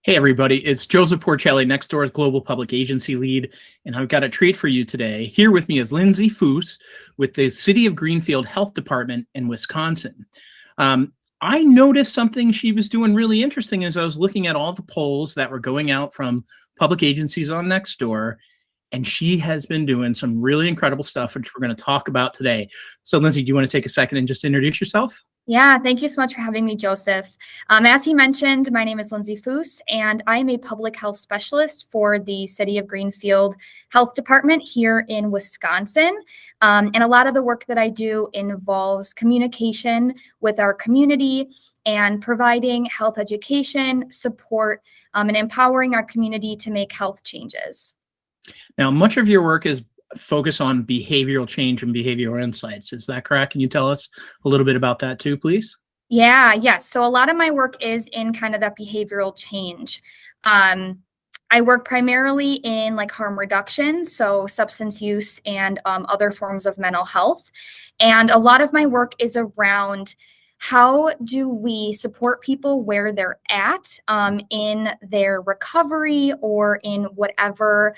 Hey everybody, it's Joseph Porcelli, Nextdoor's Global Public Agency Lead, and I've got a treat for you today. Here with me is Lindsay Fuss with the City of Greenfield Health Department in Wisconsin. I noticed something she was doing really interesting as I was looking at all the polls that were going out from public agencies on Nextdoor, and she has been doing some really incredible stuff, which we're going to talk about today. So Lindsay, do you want to take a second and just introduce yourself? Yeah, thank you so much for having me, Joseph. As he mentioned, my name is Lindsay Fuss, and I am a public health specialist for the City of Greenfield Health Department here in Wisconsin. And a lot of the work that I do involves communication with our community and providing health education, support, and empowering our community to make health changes. Now, much of your work is focused on behavioral change and behavioral insights. Is that correct? Can you tell us a little bit about that too, please? Yes. So a lot of my work is in kind of that behavioral change. I work primarily in like harm reduction, so substance use and other forms of mental health. And a lot of my work is around how do we support people where they're at in their recovery or in whatever,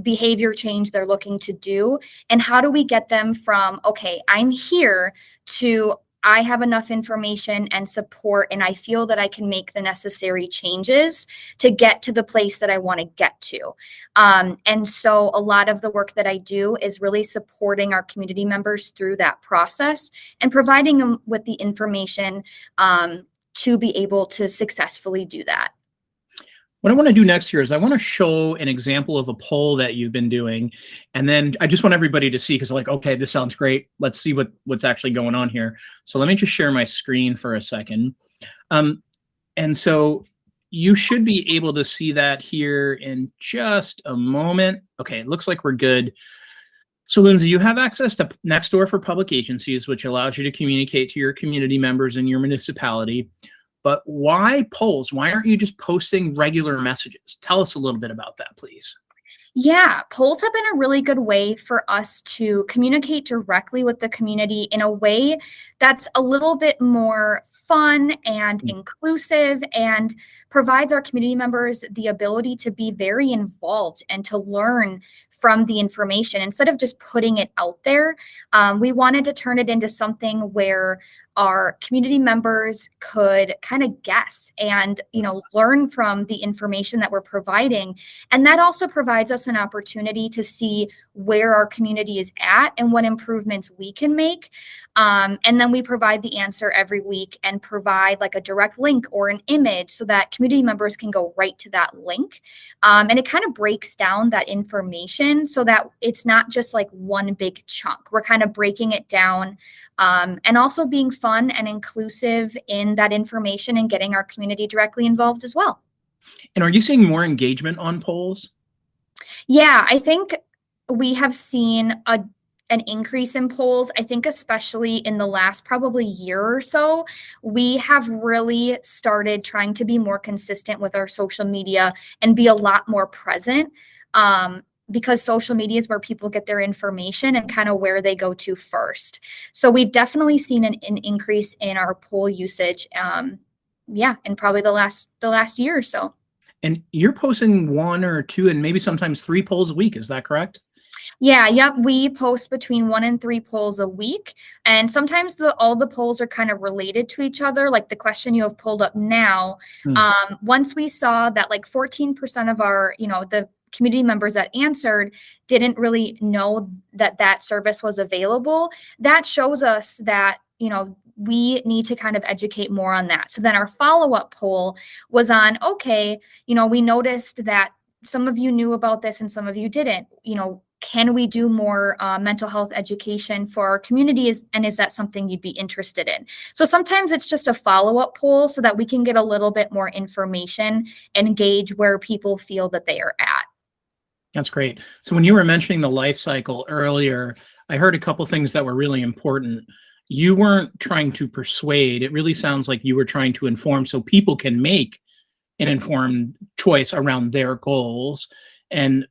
behavior change they're looking to do, and how do we get them from, okay, I'm here, to I have enough information and support and I feel that I can make the necessary changes to get to the place that I want to get to. And so a lot of the work that I do is really supporting our community members through that process and providing them with the information to be able to successfully do that. What I want to do next here is I want to show an example of a poll that you've been doing. And then I just want everybody to see, because like, okay, this sounds great. Let's see what's actually going on here. So let me just share my screen for a second. And so you should be able to see that here in just a moment. Okay, it looks like we're good. So Lindsay, you have access to Nextdoor for public agencies, which allows you to communicate to your community members in your municipality. But why polls? Why aren't you just posting regular messages? Tell us a little bit about that, please. Yeah, polls have been a really good way for us to communicate directly with the community in a way that's a little bit more fun and inclusive and provides our community members the ability to be very involved and to learn from the information instead of just putting it out there. We wanted to turn it into something where our community members could kind of guess and, learn from the information that we're providing. And that also provides us an opportunity to see where our community is at and what improvements we can make. And then we provide the answer every week and provide like a direct link or an image so that community members can go right to that link. And it kind of breaks down that information so that it's not just like one big chunk. We're kind of breaking it down and also being fun and inclusive in that information and getting our community directly involved as well. And are you seeing more engagement on polls? Yeah, I think we have seen an increase in polls. I think especially in the last probably year or so, we have really started trying to be more consistent with our social media and be a lot more present. Because social media is where people get their information and kind of where they go to first. So we've definitely seen an increase in our poll usage, in probably the last year or so. And you're posting one or two and maybe sometimes 3 polls a week, is that correct? Yep. We post between 1 and 3 polls a week. And sometimes all the polls are kind of related to each other. Like the question you have pulled up now, once we saw that like 14% of our, the community members that answered didn't really know that service was available, that shows us that, we need to kind of educate more on that. So then our follow-up poll was on, okay, we noticed that some of you knew about this and some of you didn't, can we do more mental health education for our communities? And is that something you'd be interested in? So sometimes it's just a follow-up poll so that we can get a little bit more information and gauge where people feel that they are at. That's great. So when you were mentioning the life cycle earlier, I heard a couple things that were really important. You weren't trying to persuade. It really sounds like you were trying to inform so people can make an informed choice around their goals. And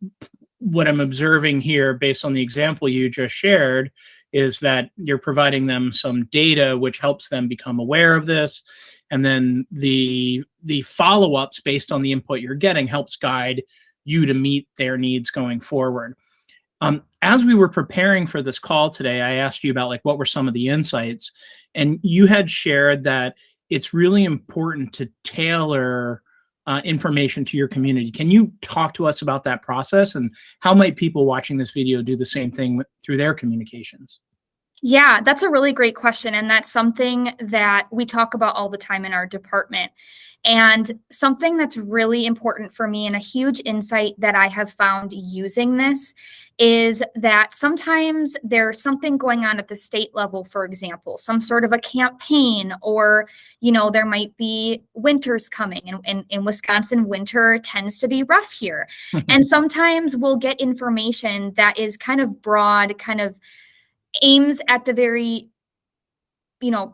what I'm observing here, based on the example you just shared, is that you're providing them some data which helps them become aware of this. and then the follow-ups based on the input you're getting helps guide you to meet their needs going forward. As we were preparing for this call today, I asked you about like what were some of the insights, and you had shared that it's really important to tailor information to your community. Can you talk to us about that process, and how might people watching this video do the same thing through their communications? Yeah, that's a really great question. And that's something that we talk about all the time in our department. And something that's really important for me, and a huge insight that I have found using this, is that sometimes there's something going on at the state level, for example, some sort of a campaign, or, there might be winters coming. And in Wisconsin, winter tends to be rough here. And sometimes we'll get information that is kind of broad, kind of aims at the very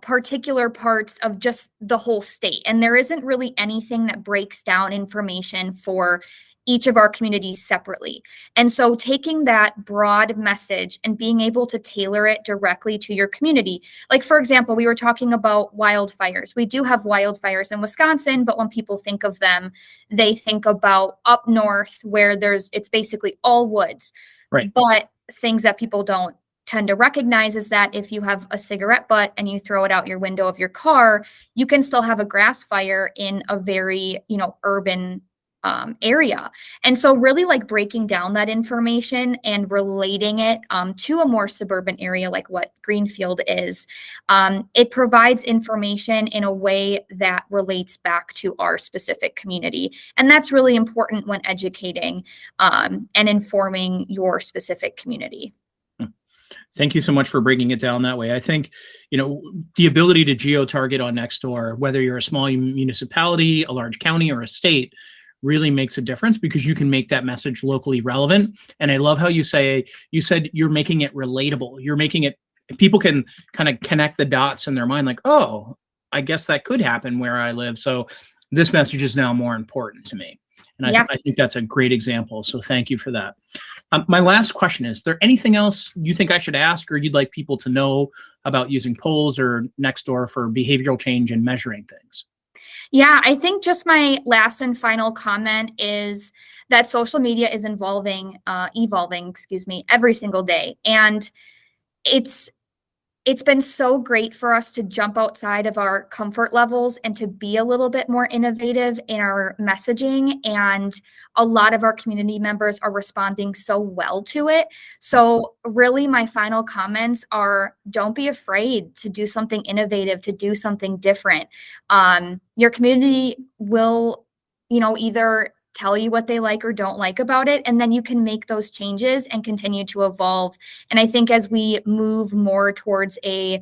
particular parts of just the whole state. And there isn't really anything that breaks down information for each of our communities separately. And so taking that broad message and being able to tailor it directly to your community. Like, for example, we were talking about wildfires. We do have wildfires in Wisconsin, but when people think of them, they think about up north where it's basically all woods. Right. But things that people don't tend to recognize is that if you have a cigarette butt and you throw it out your window of your car, you can still have a grass fire in a very, urban area. And so really like breaking down that information and relating it to a more suburban area like what Greenfield is, it provides information in a way that relates back to our specific community. And that's really important when educating and informing your specific community. Thank you so much for breaking it down that way. I think, the ability to geo-target on Nextdoor, whether you're a small municipality, a large county, or a state, really makes a difference because you can make that message locally relevant. And I love how you said you're making it relatable. You're making it, people can kind of connect the dots in their mind, like, oh, I guess that could happen where I live. So this message is now more important to me. And I think that's a great example. So thank you for that. My last question is there anything else you think I should ask or you'd like people to know about using polls or Nextdoor for behavioral change and measuring things? Yeah, I think just my last and final comment is that social media is evolving, every single day. And it's been so great for us to jump outside of our comfort levels and to be a little bit more innovative in our messaging. And a lot of our community members are responding so well to it. So really my final comments are, don't be afraid to do something innovative, to do something different. Your community will, either tell you what they like or don't like about it, and then you can make those changes and continue to evolve. And I think as we move more towards a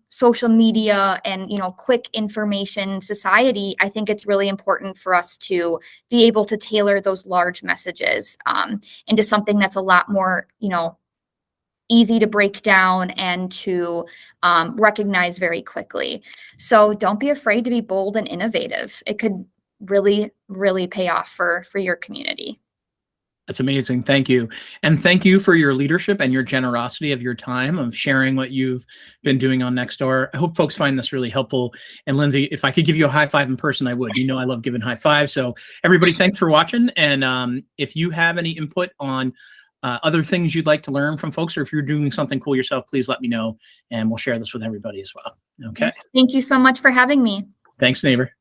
social media and quick information society, I think it's really important for us to be able to tailor those large messages into something that's a lot more easy to break down and to recognize very quickly. So don't be afraid to be bold and innovative. It could really, really pay off for your community. That's amazing. Thank you. And thank you for your leadership and your generosity of your time of sharing what you've been doing on Nextdoor. I hope folks find this really helpful. And Lindsay, if I could give you a high five in person, I would. I love giving high fives. So everybody, thanks for watching. And if you have any input on other things you'd like to learn from folks, or if you're doing something cool yourself, please let me know and we'll share this with everybody as well. Okay. Thank you so much for having me. Thanks, neighbor.